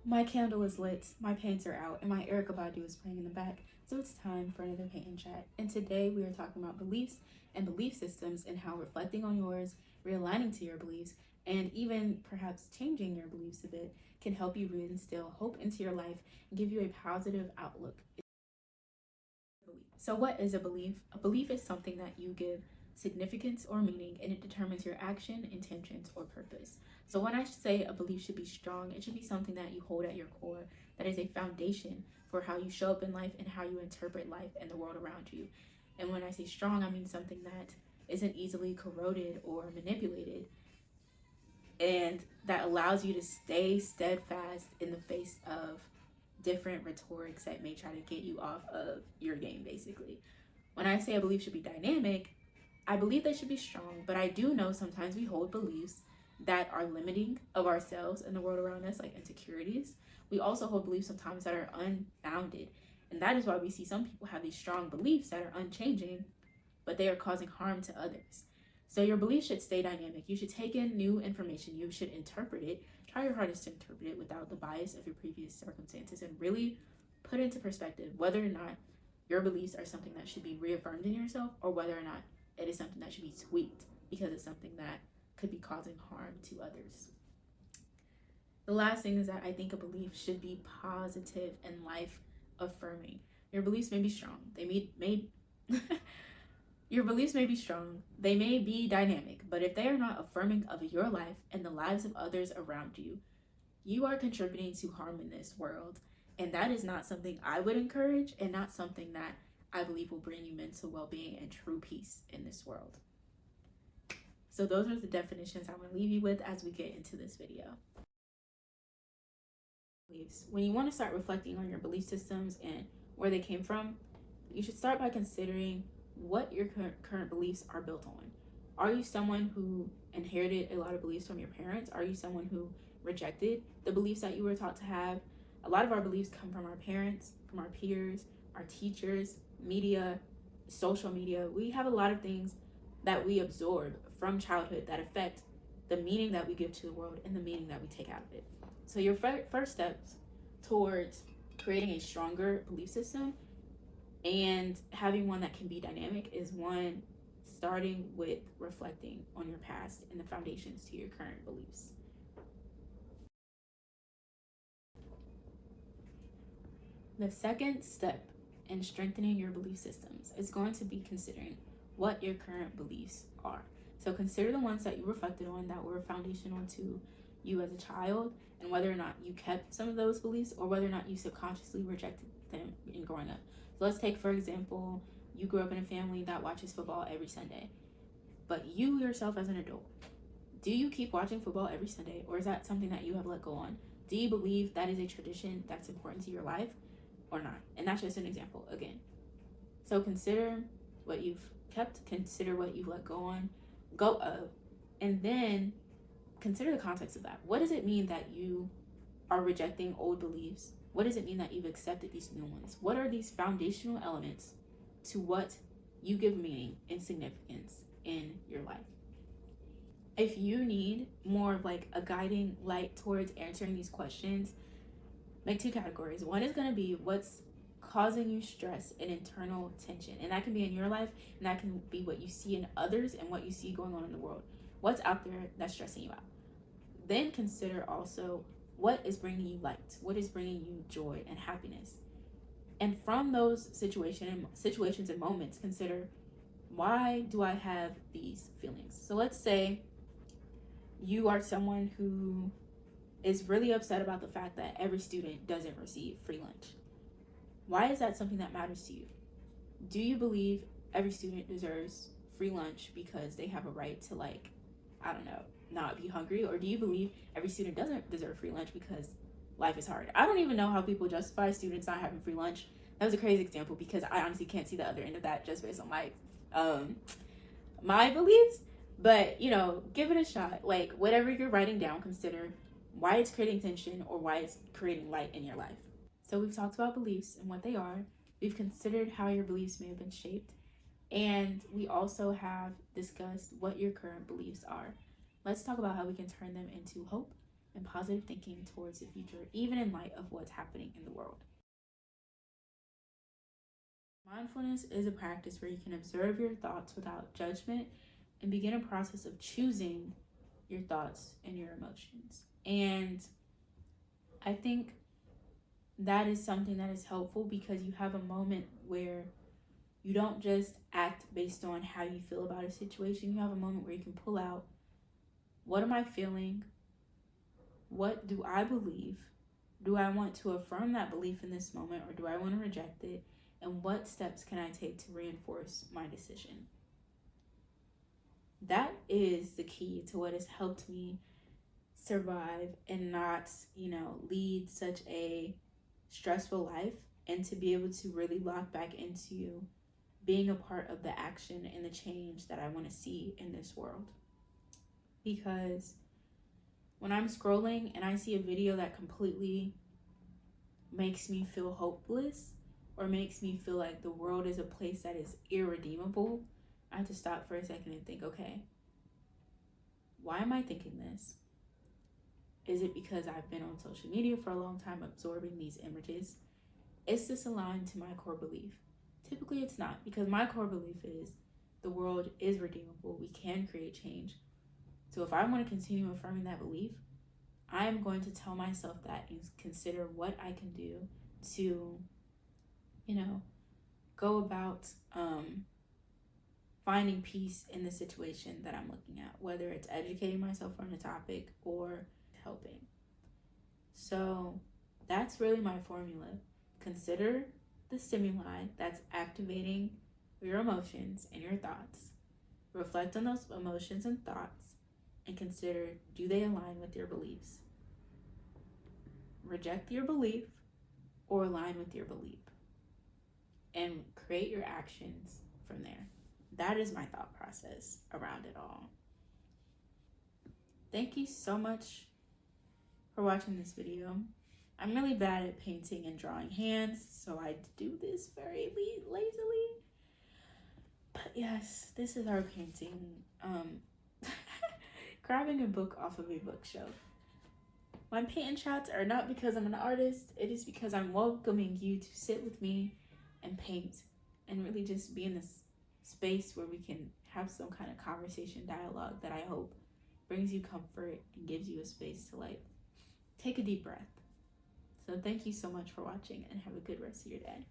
My candle is lit, my paints are out, and my Erica Badu is playing in the back, so it's time for another paint and chat. And today we are talking about beliefs and belief systems and how reflecting on yours, realigning to your beliefs, and even perhaps changing your beliefs a bit can help you reinstill hope into your life and give you a positive outlook. So what is a belief? A belief is something that you give significance or meaning, and it determines your action, intentions, or purpose. So when I say a belief should be strong, it should be something that you hold at your core, that is a foundation for how you show up in life and how you interpret life and the world around you. And when I say strong, I mean something that isn't easily corroded or manipulated, and that allows you to stay steadfast in the face of different rhetorics that may try to get you off of your game, basically. When I say a belief should be dynamic, I believe they should be strong, but I do know sometimes we hold beliefs that are limiting of ourselves and the world around us, like insecurities. We also hold beliefs sometimes that are unfounded, and that is why we see some people have these strong beliefs that are unchanging, but they are causing harm to others. So your belief should stay dynamic. You should take in new information. You should interpret it. Try your hardest to interpret it without the bias of your previous circumstances, and really put into perspective whether or not your beliefs are something that should be reaffirmed in yourself, or whether or not it is something that should be tweaked because it's something that could be causing harm to others. The last thing is that I think a belief should be positive and life affirming. Your beliefs may be strong. Your beliefs may be strong, they may be dynamic, but if they are not affirming of your life and the lives of others around you, you are contributing to harm in this world. And that is not something I would encourage, and not something that I believe will bring you mental well-being and true peace in this world. So those are the definitions I'm going to leave you with as we get into this video. When you want to start reflecting on your belief systems and where they came from, you should start by considering what your current beliefs are built on. Are you someone who inherited a lot of beliefs from your parents? Are you someone who rejected the beliefs that you were taught to have? A lot of our beliefs come from our parents, from our peers, our teachers, media, social media. We have a lot of things that we absorb from childhood that affect the meaning that we give to the world and the meaning that we take out of it. So your first steps towards creating a stronger belief system and having one that can be dynamic is one, starting with reflecting on your past and the foundations to your current beliefs. The second step in strengthening your belief systems is going to be considering what your current beliefs are. So consider the ones that you reflected on that were foundational to you as a child, and whether or not you kept some of those beliefs or whether or not you subconsciously rejected them in growing up. So let's take, for example, you grew up in a family that watches football every Sunday, but you yourself as an adult, do you keep watching football every Sunday, or is that something that you have let go on? Do you believe that is a tradition that's important to your life or not? And that's just an example again. So consider what you've kept, consider what you've let go of, and then consider the context of that. What does it mean that you are rejecting old beliefs? What does it mean that you've accepted these new ones? What are these foundational elements to what you give meaning and significance in your life? If you need more of like a guiding light towards answering these questions, make two categories. One is going to be what's causing you stress and internal tension, and that can be in your life, and that can be what you see in others and what you see going on in the world. What's out there that's stressing you out? Then consider also what is bringing you light, what is bringing you joy and happiness. And from those situations and moments, consider, why do I have these feelings? So let's say you are someone who is really upset about the fact that every student doesn't receive free lunch. Why is that something that matters to you? Do you believe every student deserves free lunch because they have a right to, like, I don't know, not be hungry? Or do you believe every student doesn't deserve free lunch because life is hard? I don't even know how people justify students not having free lunch. That was a crazy example because I honestly can't see the other end of that just based on my beliefs. But, you know, give it a shot. Like, whatever you're writing down, consider why it's creating tension or why it's creating light in your life. So we've talked about beliefs and what they are. We've considered how your beliefs may have been shaped. And we also have discussed what your current beliefs are. Let's talk about how we can turn them into hope, and positive thinking towards the future, even in light of what's happening in the world. Mindfulness is a practice where you can observe your thoughts without judgment and begin a process of choosing your thoughts and your emotions. And I think that is something that is helpful because you have a moment where you don't just act based on how you feel about a situation. You have a moment where you can pull out, what am I feeling? What do I believe? Do I want to affirm that belief in this moment, or do I want to reject it? And what steps can I take to reinforce my decision? That is the key to what has helped me survive and not, lead such a stressful life, and to be able to really lock back into being a part of the action and the change that I want to see in this world. Because when I'm scrolling and I see a video that completely makes me feel hopeless or makes me feel like the world is a place that is irredeemable, I have to stop for a second and think, okay, why am I thinking this? Is it because I've been on social media for a long time absorbing these images? Is this aligned to my core belief? Typically it's not, because my core belief is the world is redeemable. We can create change. So if I want to continue affirming that belief, I am going to tell myself that and consider what I can do to, go about finding peace in the situation that I'm looking at, whether it's educating myself on a topic or helping. So that's really my formula. Consider the stimuli that's activating your emotions and your thoughts. Reflect on those emotions and thoughts and consider, do they align with your beliefs? Reject your belief or align with your belief, and create your actions from there. That is my thought process around it all. Thank you so much for watching this video. I'm really bad at painting and drawing hands, so I do this very lazily. But yes, this is our painting. Grabbing a book off of a bookshelf. My painting shots are not because I'm an artist. It is because I'm welcoming you to sit with me and paint and really just be in this space where we can have some kind of conversation, dialogue that I hope brings you comfort and gives you a space to take a deep breath. So thank you so much for watching, and have a good rest of your day.